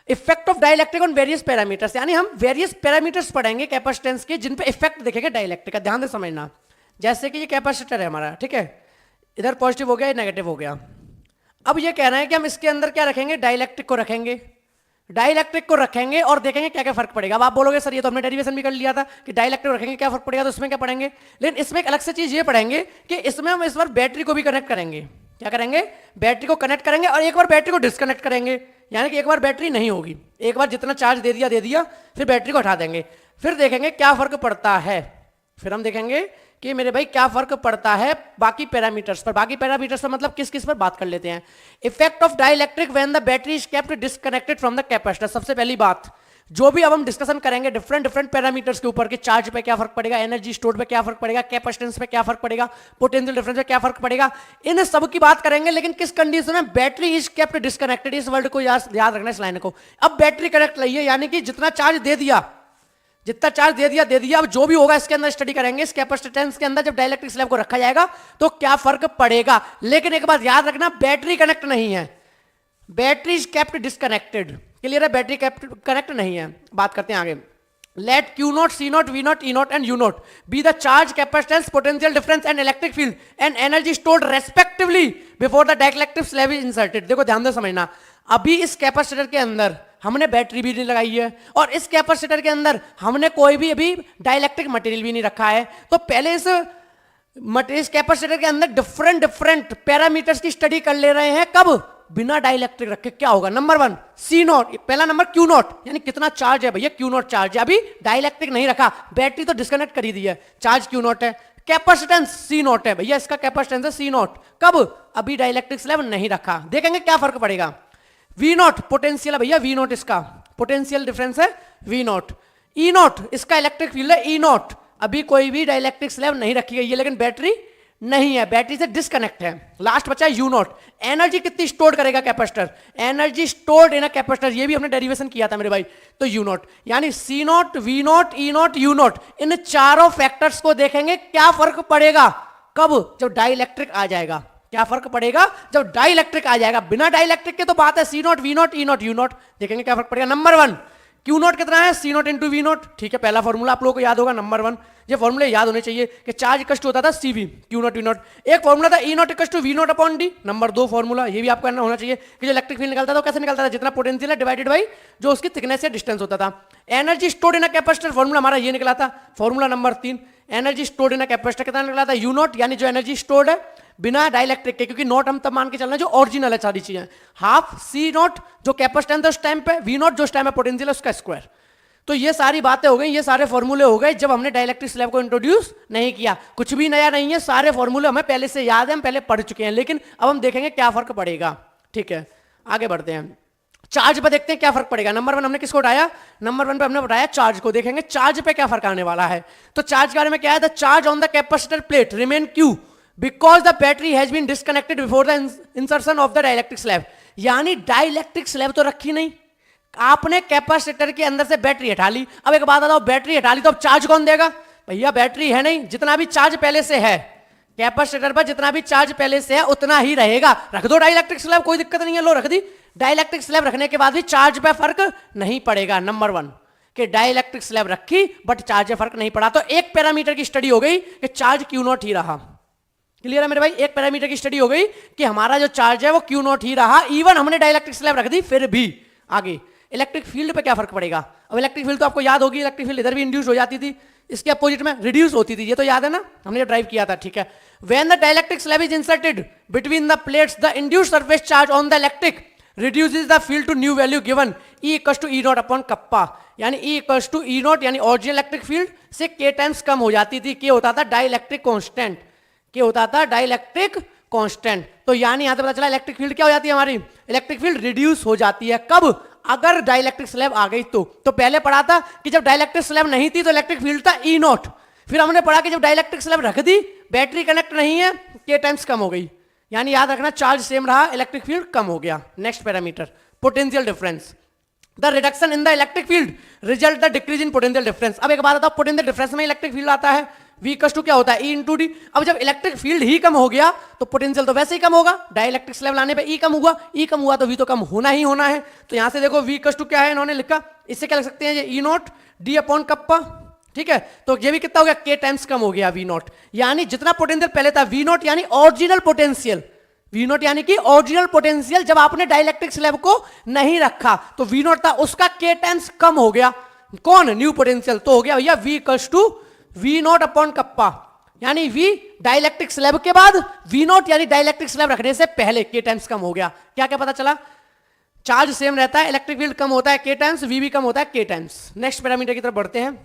Effect of dielectric on various parameters, यानी हम various parameters पढ़ेंगे कैपेसिटेंस के जिन पे इफेक्ट देखेंगे डाइलेक्ट्रिक का, ध्यान से समझना। जैसे कि ये कैपेसिटर है हमारा, ठीक है, इधर पॉजिटिव हो गया, नेगेटिव हो गया। अब ये कह रहे हैं कि हम इसके अंदर क्या रखेंगे, डाइलेक्ट्रिक को रखेंगे, डाइलेक्ट्रिक को रखेंगे और देखेंगे क्या क्या फर्क पड़ेगा। अब आप बोलोगे सर ये तो हमने डेरिवेशन भी कर लिया था कि डाइलेक्ट्रिक रखेंगे क्या फर्क पड़ेगा, तो इसमें क्या पढ़ेंगे, लेकिन इसमें एक अलग से चीज ये पढ़ेंगे कि इसमें हम इस बार बैटरी को भी कनेक्ट करेंगे। क्या करेंगे, बैटरी को कनेक्ट करेंगे और एक बार बैटरी को डिस्कनेक्ट करेंगे, यानी कि एक बार बैटरी नहीं होगी, एक बार जितना चार्ज दे दिया, फिर बैटरी को हटा देंगे, फिर देखेंगे क्या फर्क पड़ता है। फिर हम देखेंगे कि मेरे भाई क्या फर्क पड़ता है बाकी पैरामीटर्स पर। बाकी पैरामीटर्स पर मतलब किस किस पर बात कर लेते हैं। Effect of dielectric when the battery is kept disconnected from the capacitor. सबसे पहली बात जो भी अब हम डिस्कशन करेंगे डिफरेंट पैरामीटर्स के ऊपर कि चार्ज पे क्या फर्क पड़ेगा, एनर्जी स्टोर पे क्या फर्क पड़ेगा, कैपेसिटेंस पे क्या फर्क पड़ेगा, पोटेंशियल डिफरेंस पे क्या फर्क पड़ेगा, इन सब की बात करेंगे। लेकिन किस कंडीशन में, बैटरी इज केप्ट डिस्कनेक्टेड। इस वर्ड को याद रखना, इस लाइन को। अब बैटरी कनेक्ट लइए, यानी कि जितना चार्ज दे दिया, अब जो भी होगा इसके अंदर स्टडी करेंगे, इस कैपेसिटेंस के अंदर जब डाइलेक्ट्रिक स्लैब को रखा जाएगा तो क्या फर्क पड़ेगा। लेकिन एक बात याद रखना, बैटरी कनेक्ट नहीं है, battery is kept disconnected. Clear है, बैटरी कनेक्ट नहीं है। बात करते हैं आगे। Let Q0, C0, V0, E0 and U0 be the charge, capacitance, potential difference and electric field and energy stored respectively before the dielectric slab is inserted। देखो ध्यान से समझना, अभी इस कैपेसिटर के अंदर हमने बैटरी भी नहीं लगाई है और इस कैपेसिटर के अंदर हमने कोई भी अभी डाइलेक्ट्रिक मटेरियल भी नहीं रखा है। तो पहले इस कैपेसिटर के अंदर डिफरेंट पैरामीटर्स की स्टडी कर ले रहे हैं। कब, बिना डाइलेक्ट्रिक रखे। क्या होगा, नंबर 1 C0, पहला नंबर Q0, यानी कितना चार्ज है भैया, Q0 चार्ज है, अभी डाइलेक्ट्रिक नहीं रखा, बैटरी तो डिस्कनेक्ट कर ही दी है, चार्ज Q0 है। कैपेसिटेंस C0 है भैया, इसका कैपेसिटेंस है C0, कब, अभी डाइलेक्ट्रिक स्लैब नहीं रखा। देखेंगे क्या फर्क पड़ेगा। V0 पोटेंशियल है भैया, V0 इसका पोटेंशियल डिफरेंस है V0। E0 इसका इलेक्ट्रिक फील्ड है E0, अभी कोई भी डाइलेक्ट्रिक स्लैब नहीं रखी गई है, लेकिन बैटरी नहीं है, बैटरी से डिस्कनेक्ट है। लास्ट बचा है U0। एनर्जी कितनी स्टोर करेगा capacitor, energy stored in a capacitor, ये भी हमने डेरिवेशन किया था मेरे भाई। तो U0 यानी C0, V0, E0, U0, इन चारों फैक्टर्स को देखेंगे क्या फर्क पड़ेगा। कब, जब डाइलेक्ट्रिक आ जाएगा। क्या फर्क पड़ेगा, जब डाइलेक्ट्रिक आ जाएगा। बिना डाइलेक्ट्रिक के तो बात है C0, V0, E0, U0, देखेंगे क्या फर्क पड़ेगा। नंबर 1 Q0 कितना है, C0 इंटू V0, ठीक है, पहला फॉर्मूला आप लोगों को याद होगा, नंबर 1। ये फॉर्मूले याद होने चाहिए कि चार्ज इक्वल होता था CV, Q0 V0। एक फॉर्मूला था E0 equal V0 upon D। Number 2 formula ये भी आपको होना चाहिए कि जो इलेक्ट्रिक फील्ड निकलता था वो कैसे निकलता था, जितना पोटेंशियल है डिवाइडेड बाई जो उसकी थिकनेस या डिस्टेंस होता था। Energy stored in a capacitor, formula हमारा ये निकला था, formula number 3। Energy stored in a capacitor कितना निकला था, U0, यानी जो एनर्जी स्टोर्ड है बिना डाइलेक्ट्रिक के, क्योंकि नोट हम तब मान के चल रहे हैं जो ओरिजिनल है सारी चीजें। हाफ C0 जो कैपेसिटेंस है उस टाइम पे, V0 जो उस टाइम पे पोटेंशियल है उसका स्क्वायर। तो ये सारी बातें हो गई, ये सारे फॉर्मूले हो गए जब हमने डाइलेक्ट्रिक स्लैब को इंट्रोड्यूस नहीं किया। कुछ भी नया नहीं है, सारे फॉर्मूले हमें पहले से याद है, हम पहले पढ़ चुके हैं, लेकिन अब हम देखेंगे क्या फर्क पड़ेगा। ठीक है, आगे बढ़ते हैं। चार्ज पे देखते हैं क्या फर्क पड़ेगा। नंबर 1 हमने किसको उठाया, नंबर 1 पे हमने उठाया चार्ज को। देखेंगे चार्ज पे क्या फर्क आने वाला है। तो चार्ज के बारे में क्या है, the charge on the capacitor plate remain Q because the battery has been disconnected before the insertion of the dielectric slab. यानी डाइलेक्ट्रिक स्लैब तो रखी नहीं, आपने कैपेसिटर के अंदर से बैटरी हटा ली। अब एक बात बताओ, बैटरी हटा ली तो अब चार्ज कौन देगा भैया, बैटरी है नहीं, जितना भी चार्ज पहले से है कैपेसिटर पर, जितना भी चार्ज पहले से है उतना ही रहेगा। रख दो डाइलेक्ट्रिक स्लैब, कोई दिक्कत नहीं है, लो रख दी। डाइलेक्ट्रिक स्लैब रखने के बाद भी चार्ज पे फर्क नहीं पड़ेगा। नंबर 1 कि डाइलेक्ट्रिक स्लैब रखी बट चार्ज पे फर्क नहीं पड़ा। तो एक पैरामीटर की स्टडी हो गई कि चार्ज Q0 ही रहा। क्लियर है मेरे भाई, एक पैरामीटर की स्टडी हो गई कि हमारा जो चार्ज है वो Q0 ही रहा, इवन हमने डाइलेक्ट्रिक स्लैब रख दी फिर भी। आगे इलेक्ट्रिक फील्ड पे क्या फर्क पड़ेगा। अब इलेक्ट्रिक फील्ड तो आपको याद होगी, इलेक्ट्रिक फील्ड इधर भी इंड्यूस हो जाती थी, इसके अपोजिट में रिड्यूस होती थी, ये तो याद है ना, हमने जो ड्राइव किया था। ठीक है, when the dielectric slab is inserted between the plates the induced surface charge on the electric reduces the field to new value given E equals to E0 upon kappa, यानी E equals to E0 यानी original electric field से K times कम हो जाती थी। K होता था dielectric constant, K होता था डाइलेक्ट्रिक कांस्टेंट। तो यानी यहां से पता चला इलेक्ट्रिक फील्ड क्या हो जाती है हमारी, इलेक्ट्रिक फील्ड रिड्यूस हो जाती है। कब, अगर डाइलेक्ट्रिक स्लैब आ गई तो पहले पढ़ा था कि जब डाइलेक्ट्रिक स्लैब नहीं थी तो इलेक्ट्रिक फील्ड था E0। फिर हमने पढ़ा कि जब डाइलेक्ट्रिक स्लैब रख दी, बैटरी कनेक्ट नहीं है, K टाइम्स कम हो गई, यानी याद रखना चार्ज सेम रहा, इलेक्ट्रिक फील्ड कम हो गया। Next parameter potential difference, the reduction in the electric field result the decrease in potential difference. अब एक बात बताओ, पोटेंशियल डिफरेंस में इलेक्ट्रिक फील्ड आता है, V इक्वल टू क्या होता है E इंटू डी। अब जब इलेक्ट्रिक फील्ड ही कम हो गया तो पोटेंशियल तो वैसे ही कम होगा, डाइलेक्ट्रिक स्लैब लाने पे E कम हुआ, E कम हुआ तो V तो कम होना ही होना है। तो यहां से देखो V इक्वल टू क्या है इन्होंने लिखा, इससे क्या लिख सकते हैं ये E not D upon kappa, ठीक है। तो ये भी कितना हो गया K टाइम्स कम हो गया V नॉट, यानी जितना पोटेंशियल पहले था V नॉट यानी ओरिजिनल पोटेंशियल, V नॉट यानी कि ओरिजिनल पोटेंशियल जब आपने डाइलेक्ट्रिक स्लैब को नहीं रखा तो V नॉट था उसका K टाइम्स कम हो गया, कौन न्यू पोटेंशियल, तो हो गया भैया V equals to V naught upon kappa, यानी V डाइलेक्ट्रिक स्लैब के बाद V नॉट यानी डाइलेक्ट्रिक स्लैब रखने से पहले K टाइम्स कम हो गया। क्या क्या पता चला, चार्ज सेम रहता है, इलेक्ट्रिक फील्ड कम होता है K टाइम्स, V भी कम होता है K टाइम्स। नेक्स्ट पैरामीटर की तरफ बढ़ते हैं,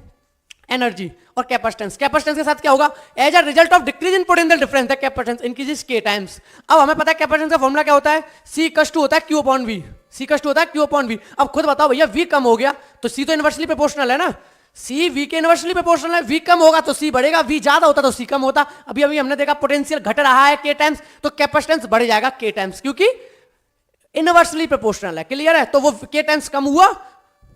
एनर्जी और कैपेसिटेंस। कैपेसिटेंस के साथ क्या होगा, as a result of decrease in potential difference the capacitance increases K times. अब हमें पता है कैपेसिटेंस का फॉर्मूला क्या होता है, C इक्वल्स टू होता है Q upon V, C equals to होता है Q अपॉन V। अब खुद बताओ भैया V कम हो गया तो C तो इनवर्सली प्रोपोर्शनल है ना, C V के इनवर्सली प्रोपोर्शनल है, V कम होगा तो C बढ़ेगा, V ज्यादा होता तो C कम होता। अभी अभी हमने देखा पोटेंशियल घट रहा है K टाइम्स तो कैपेसिटेंस बढ़ जाएगा K टाइम्स, क्योंकि इनवर्सली प्रोपोर्शनल है। क्लियर है, तो वो K टाइम्स कम हुआ,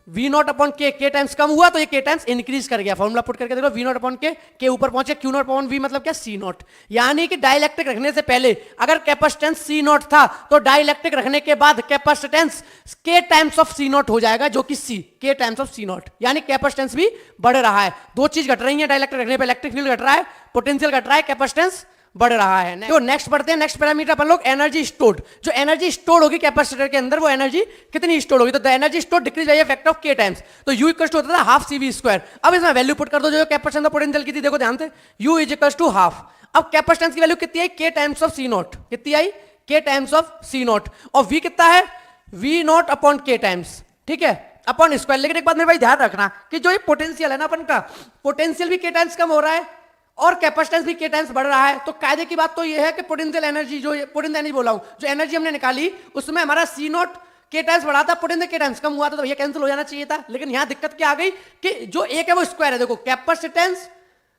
V naught upon K times कम हुआ तो ये K टाइम्स इंक्रीज कर गया। फॉर्मूला पुट करके देखो, V नॉट अपॉन K ऊपर पहुंचे, Q नॉट अपॉन V मतलब क्या C नॉट, यानी कि डाइलेक्ट्रिक रखने से पहले अगर कैपेसिटेंस C नॉट था तो डाइलेक्ट्रिक रखने के बाद capacitance K times of C not हो जाएगा, जो कि C K times of C not, यानी कैपेसिटेंस भी बढ़ रहा है। दो चीज घट रही है डाइलेक्ट्रिक रखने पर, इलेक्ट्रिक फील्ड घट रहा है, पोटेंशियल घट रहा है, कैपेसिटेंस बढ़ रहा है। तो नेक्स्ट बढ़ते हैं, नेक्स्ट पैरामीटर अपन लोग एनर्जी स्टोर्ड। जो एनर्जी स्टोर होगी कैपेसिटर के अंदर वो एनर्जी कितनी स्टोर होगी, तो the energy store decrease by factor of K times. तो U इक्वल टू होता था हाफ CV स्क्वायर। अब इसमें वैल्यू पुट कर दो जो कैपेसिटेंस पोटेंशियल की थी, देखो ध्यान से, U is equal to half. अब कैपेसिटेंस की वैल्यू कितनी आई, K times of C naught, कितनी आई K times of C naught, और V कितना है V naught upon K times, ठीक है, अपॉन स्क्वायर। लेकिन एक बात मेरे भाई ध्यान रखना कि जो ये पोटेंशियल है ना अपन का, पोटेंशियल भी K टाइम्स कम हो रहा है और कैपेसिटेंस भी K टाइम्स बढ़ रहा है। तो कायदे की बात तो ये है कि पोटेंशियल एनर्जी, जो पोटेंशियल एनर्जी बोला हूं, जो एनर्जी हमने निकाली उसमें हमारा C नॉट K टाइम्स बढ़ा था, पोटेंशियल K टाइम्स कम हुआ था, तो ये कैंसिल हो जाना चाहिए था। लेकिन यहां दिक्कत क्या आ गई कि जो एक है वो स्क्वायर है, देखो कैपेसिटेंस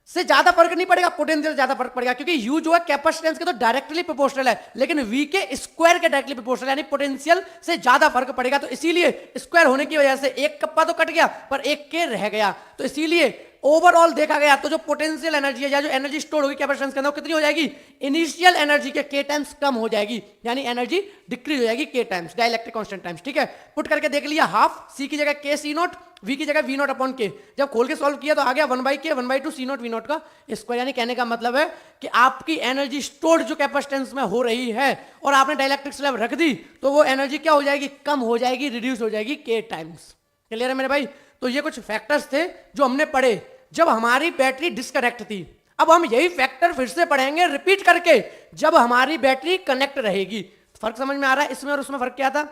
से ज्यादा फर्क नहीं पड़ेगा, पोटेंशियल ज्यादा फर्क पड़ेगा, क्योंकि U जो है कैपेसिटेंस के तो डायरेक्टली प्रोपोर्शनल है, लेकिन V के स्क्वायर के डायरेक्टली प्रोपोर्शनल, यानी पोटेंशियल से ज्यादा फर्क पड़ेगा। तो इसीलिए स्क्वायर होने की वजह से एक कप्पा तो कट गया पर एक K रह गया, तो इसीलिए ओवरऑल देखा गया तो जो पोटेंशियल एनर्जी है या जो एनर्जी स्टोर होगी कैपेसिटेंस के अंदर, कितनी हो जाएगी, इनिशियल एनर्जी के K टाइम्स कम हो जाएगी, यानी एनर्जी डिक्रीज हो जाएगी K times, dielectric constant times, ठीक है। पुट करके देख लिया, हाफ C की जगह K C नॉट, V की जगह V नॉट अपॉन K। जब खोल के सॉल्व किया तो आ गया 1/K 1/2 C naught V naught का स्क्वायर। यानी कहने का मतलब है कि आपकी एनर्जी स्टोर जो कैपेसिटेंस में हो रही है और आपने डाइलेक्ट्रिक स्लैब रख दी तो वो एनर्जी क्या हो जाएगी, कम हो जाएगी, रिड्यूस हो जाएगी K टाइम्स। क्लियर है मेरे भाई। तो ये कुछ फैक्टर्स थे जो हमने पढ़े जब हमारी बैटरी डिस्कनेक्ट थी। अब हम यही फैक्टर फिर से पढ़ेंगे रिपीट करके जब हमारी बैटरी कनेक्ट रहेगी। फर्क समझ में आ रहा है इसमें और उसमें फर्क क्या था,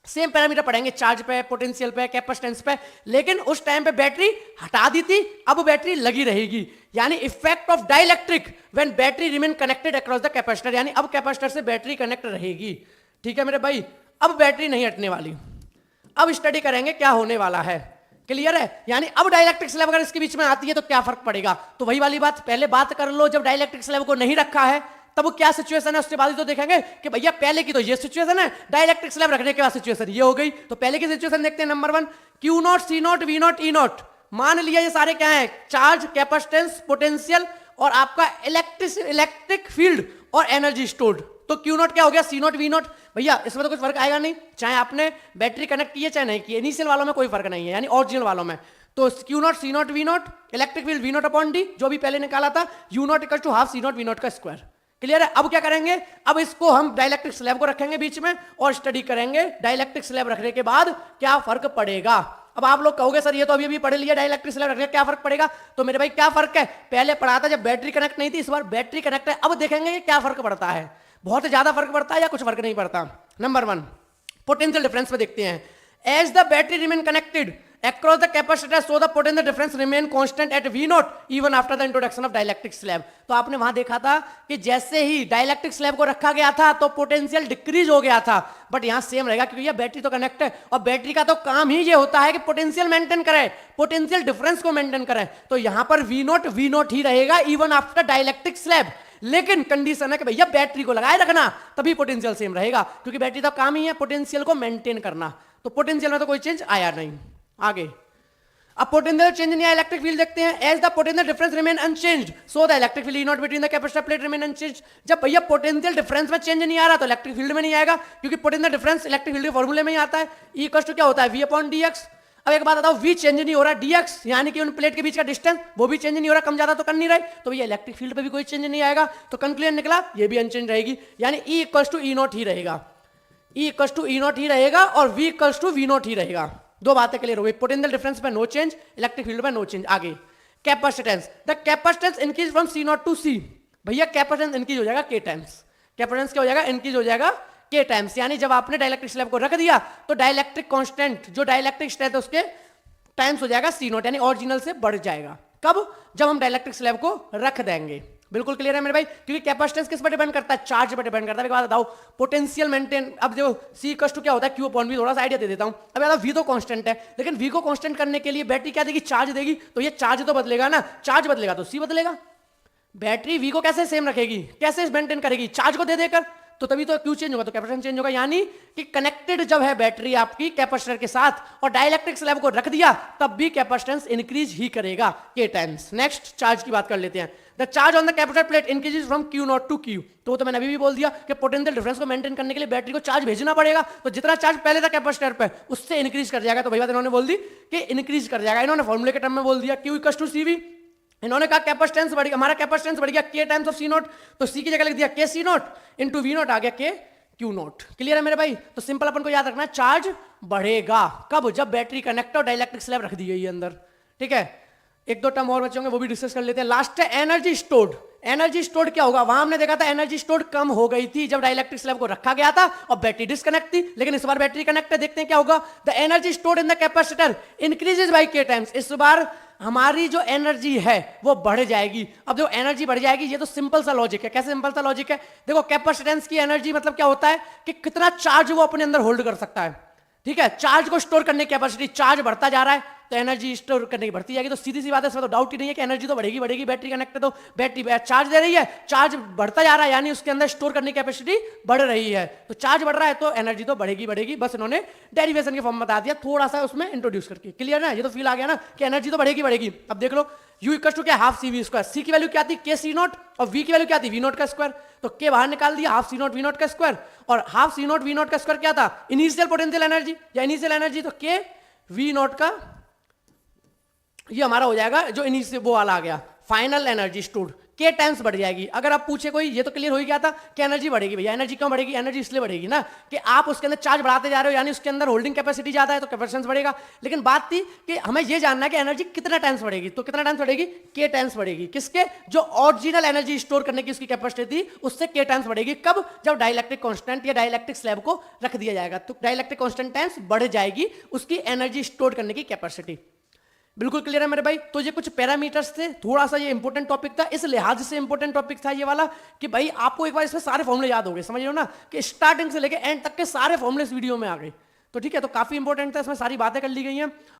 सेम पैरामीटर पढ़ेंगे, चार्ज पे, पोटेंशियल पे, कैपेसिटेंस पे, लेकिन उस टाइम पे बैटरी हटा दी थी, अब बैटरी लगी रहेगी, यानी effect of dielectric when battery remain connected across the capacitor, यानी अब कैपेसिटर से बैटरी कनेक्ट रहेगी। ठीक है मेरे भाई, अब बैटरी नहीं हटने वाली। अब स्टडी करेंगे क्या होने वाला है, क्लियर है। यानी अब डाइलेक्ट्रिक स्लैब अगर इसके बीच में आती है तो क्या फर्क पड़ेगा, तो वही वाली बात पहले बात कर लो, जब डाइलेक्ट्रिक स्लैब को नहीं रखा है तब वो क्या सिचुएशन है, उसके बाद ही तो देखेंगे कि भैया पहले की तो ये सिचुएशन है, डाइलेक्ट्रिक स्लैब रखने के बाद सिचुएशन ये हो गई। तो पहले की सिचुएशन देखते हैं, number 1 Q naught C naught V not E not, मान लिया ये सारे क्या है, चार्ज, कैपेसिटेंस, पोटेंशियल और आपका इलेक्ट्रिक फील्ड और एनर्जी स्टोर्ड। तो Q नॉट क्या हो गया, C नॉट V नॉट, भैया इसमें तो कुछ फर्क आएगा नहीं, चाहे आपने बैटरी कनेक्ट की है चाहे नहीं की, इनिशियल वालों में कोई फर्क नहीं है, यानी ओरिजिनल वालों में। तो Q naught C naught V naught, electric field V naught upon D जो भी पहले निकाला था, U naught equal to half C naught V naught का स्क्वायर। क्लियर है। अब क्या करेंगे, अब इसको हम डाइलेक्ट्रिक स्लैब को रखेंगे बीच में और स्टडी करेंगे डाइलेक्ट्रिक स्लैब रखने के बाद क्या फर्क पड़ेगा। अब आप लोग कहोगे सर ये तो अभी अभी पढ़ लिया, डाइलेक्ट्रिक स्लैब रखने क्या फर्क पड़ेगा, तो मेरे भाई क्या फर्क है, पहले पढ़ा था जब बैटरी कनेक्ट नहीं थी, इस बार बैटरी कनेक्ट है, अब देखेंगे कि क्या फर्क पड़ता है, बहुत ज्यादा फर्क पड़ता है या कुछ फर्क नहीं पड़ता। नंबर 1 पोटेंशियल डिफरेंस में देखते हैं, as the battery remain connected across the capacitor so the potential difference remain constant at V naught even after the introduction of dielectric slab। तो आपने वहां देखा था कि जैसे ही डाइलेक्ट्रिक स्लैब को रखा गया था तो पोटेंशियल डिक्रीज हो गया था, बट यहां सेम रहेगा क्योंकि ये बैटरी तो कनेक्ट है और बैटरी का तो काम ही ये होता है कि पोटेंशियल मेंटेन करे, पोटेंशियल डिफरेंस को मेंटेन करे। तो यहां पर V नॉट ही रहेगा इवन आफ्टर डाइलेक्ट्रिक स्लैब, लेकिन कंडीशन है कि भैया बैटरी को लगाए रखना तभी पोटेंशियल सेम रहेगा, क्योंकि बैटरी का काम ही है पोटेंशियल को मेंटेन करना। तो पोटेंशियल में तो कोई चेंज आया नहीं। आगे अब potential change in electric field देखते हैं, as the potential difference remain unchanged so the electric field E naught between the capacitor plate remain unchanged. जब भैया पोटेंशियल डिफरेंस में चेंज नहीं आ रहा तो इलेक्ट्रिक फील्ड में नहीं आएगा, क्योंकि पोटेंशियल डिफरेंस इलेक्ट्रिक फील्ड के फॉर्मूले में ही आता है, ई इक्वल टू क्या होता है, वी अपॉन डी एक्स। अब एक बात बताओ, वी चेंज नहीं हो रहा, dx यानी कि उन प्लेट के बीच का डिस्टेंस वो भी चेंज नहीं हो रहा, कम ज्यादा तो कर नहीं रहे, तो ये इलेक्ट्रिक फील्ड पे भी कोई चेंज नहीं आएगा, तो कंक्लूजन निकला ये भी अनचेंज रहेगी, यानी E equals to E naught ही रहेगा, E equals to E naught ही रहेगा और V equals to V naught ही रहेगा। दो बातें क्लियर हो गई, पोटेंशियल डिफरेंस पे नो चेंज, इलेक्ट्रिक फील्ड पे नो चेंज। आगे capacitance, the capacitance increase from C naught to C। भैया कैपेसिटेंस इंक्रीज हो जाएगा K टाइम्स, कैपेसिटेंस क्या हो जाएगा, इंक्रीज हो जाएगा K टाइम्स, यानी जब आपने डाइलेक्ट्रिक स्लैब को रख दिया तो डाइलेक्ट्रिक कांस्टेंट जो डाइलेक्ट्रिक स्ट्रेंथ है उसके टाइम्स हो जाएगा C नॉट, यानी ओरिजिनल से बढ़ जाएगा। कब, जब हम डाइलेक्ट्रिक स्लैब को रख देंगे। बिल्कुल क्लियर है मेरे भाई, क्योंकि कैपेसिटेंस किस पर डिपेंड करता है, चार्ज पर डिपेंड करता है। एक बात बताओ, पोटेंशियल मेंटेन, अब जो C इक्वल टू क्या होता है, Q अपॉन V, थोड़ा सा आइडिया दे देता हूं। अब यार V तो कांस्टेंट है, लेकिन V को कांस्टेंट करने के लिए बैटरी क्या देगी, चार्ज देगी, तो ये चार्ज तो बदलेगा ना, चार्ज बदलेगा तो C बदलेगा। बैटरी V को कैसे सेम रखेगी, कैसे मेंटेन करेगी, चार्ज को दे देकर, तो तभी तो क्यू चेंज होगा, तो कैपेसिटेंस चेंज होगा। यानी कि कनेक्टेड जब है बैटरी आपकी कैपेसिटर के साथ और डाइलेक्ट्रिक स्लैब को रख दिया तब भी कैपेसिटेंस इंक्रीज ही करेगा K टाइम्स। नेक्स्ट चार्ज की बात कर लेते हैं, the charge on the capacitor plate increases from Q naught to Q। तो मैंने अभी भी बोल दिया कि पोटेंशियल डिफरेंस को मेंटेन करने के लिए बैटरी को चार्ज भेजना पड़ेगा, तो जितना चार्ज पहले था कैपेसिटर पे उससे इंक्रीज कर जाएगा। तो भैया इन्होंने बोल दी कि इंक्रीज कर जाएगा, इन्होंने फॉर्मूले के टर्म में बोल दिया Q इक्वल टू CV। इन्होंने कहा कैपेसिटेंस बढ़ गया, हमारा कैपेसिटेंस बढ़ गया K times of C naught, तो C की जगह लिख दिया K C naught into V naught, आ गया K Q नॉट। क्लियर है मेरे भाई, तो सिंपल अपन को याद रखना है, चार्ज बढ़ेगा कब, जब बैटरी कनेक्ट और डाइलेक्ट्रिक स्लैब रख दी गई है अंदर। ठीक है, एक दो टर्म और बचे होंगे वो भी डिस्कस कर लेते हैं। लास्ट है एनर्जी स्टोर्ड। एनर्जी स्टोर्ड क्या होगा, वहां हमने देखा था एनर्जी स्टोर्ड कम हो गई थी जब डाइलेक्ट्रिक स्लैब को रखा गया था और बैटरी डिस्कनेक्ट थी, लेकिन इस बार बैटरी कनेक्ट है, देखते हैं क्या होगा। The energy stored in the capacitor increases by K times. इस बार हमारी जो एनर्जी है वो बढ़ जाएगी। अब जो एनर्जी बढ़ जाएगी, ये तो सिंपल सा लॉजिक है। कैसे सिंपल सा लॉजिक है, देखो कैपेसिटेंस की एनर्जी मतलब क्या होता है कि कितना चार्ज वो अपने अंदर होल्ड कर सकता है। ठीक है, चार्ज को स्टोर करने की कैपेसिटी, चार्ज बढ़ता जा रहा है तो एनर्जी स्टोर करने की बढ़ती जाएगी। तो सीधी सी बात है, इसमें तो डाउट ही नहीं है कि एनर्जी तो बढ़ेगी बढ़ेगी, बैटरी कनेक्ट है तो बैटरी चार्ज दे रही है, चार्ज बढ़ता जा रहा है, यानी उसके अंदर स्टोर करने की कैपेसिटी बढ़ रही है। तो चार्ज बढ़ रहा है तो एनर्जी तो बढ़ेगी बढ़ेगी, बस इन्होंने डेरिवेशन के फॉर्म में बता दिया थोड़ा सा उसमें इंट्रोड्यूस करके। क्लियर ना, ये तो फील आ गया ना कि एनर्जी तो बढ़ेगी बढ़ेगी। अब देख लो, U इक्वल टू क्या, हाफ CV स्क्वायर, C की वैल्यू क्या थी K C नॉट और V की वैल्यू क्या थी V नॉट का स्क्वायर, तो K बाहर निकाल दिया, half C naught V naught का स्क्वायर, और half C naught V naught का स्क्वायर क्या था, इनिशियल पोटेंशियल एनर्जी या इनिशियल एनर्जी, तो K V नॉट का ये हमारा हो जाएगा जो इनिशियल वो वाला आ गया final energy stored, K times बढ़ जाएगी। अगर आप पूछे कोई, ये तो क्लियर हो ही गया था कि एनर्जी बढ़ेगी। भैया एनर्जी क्यों बढ़ेगी, एनर्जी इसलिए बढ़ेगी ना कि आप उसके अंदर चार्ज बढ़ाते जा रहे हो, यानी उसके अंदर होल्डिंग कैपेसिटी ज्यादा है तो कैपेसिटेंस बढ़ेगा। लेकिन बात थी कि हमें ये जानना है कि एनर्जी कितना टाइम्स बढ़ेगी, तो कितना टाइम्स बढ़ेगी, K टाइम्स बढ़ेगी। किसके, जो ओरिजिनल एनर्जी स्टोर करने की उसकी कैपेसिटी थी उससे K टाइम्स बढ़ेगी। कब, जब डाइलेक्ट्रिक कांस्टेंट या डाइलेक्ट्रिक स्लैब को रख दिया जाएगा तो डाइलेक्ट्रिक कांस्टेंट टाइम्स बढ़ जाएगी उसकी एनर्जी स्टोर करने की कैपेसिटी। बिल्कुल क्लियर है मेरे भाई। तो ये कुछ पैरामीटर्स थे, थोड़ा सा ये इंपॉर्टेंट टॉपिक था, इस लिहाज से इंपॉर्टेंट टॉपिक था ये वाला कि भाई आपको एक बार इसमें सारे फॉर्मूले याद हो गए, समझ लो ना कि स्टार्टिंग से लेके एंड तक के सारे फॉर्मूले इस वीडियो में आ गए। तो ठीक है, तो काफी इंपॉर्टेंट था, इसमें सारी बातें कर ली गई हैं।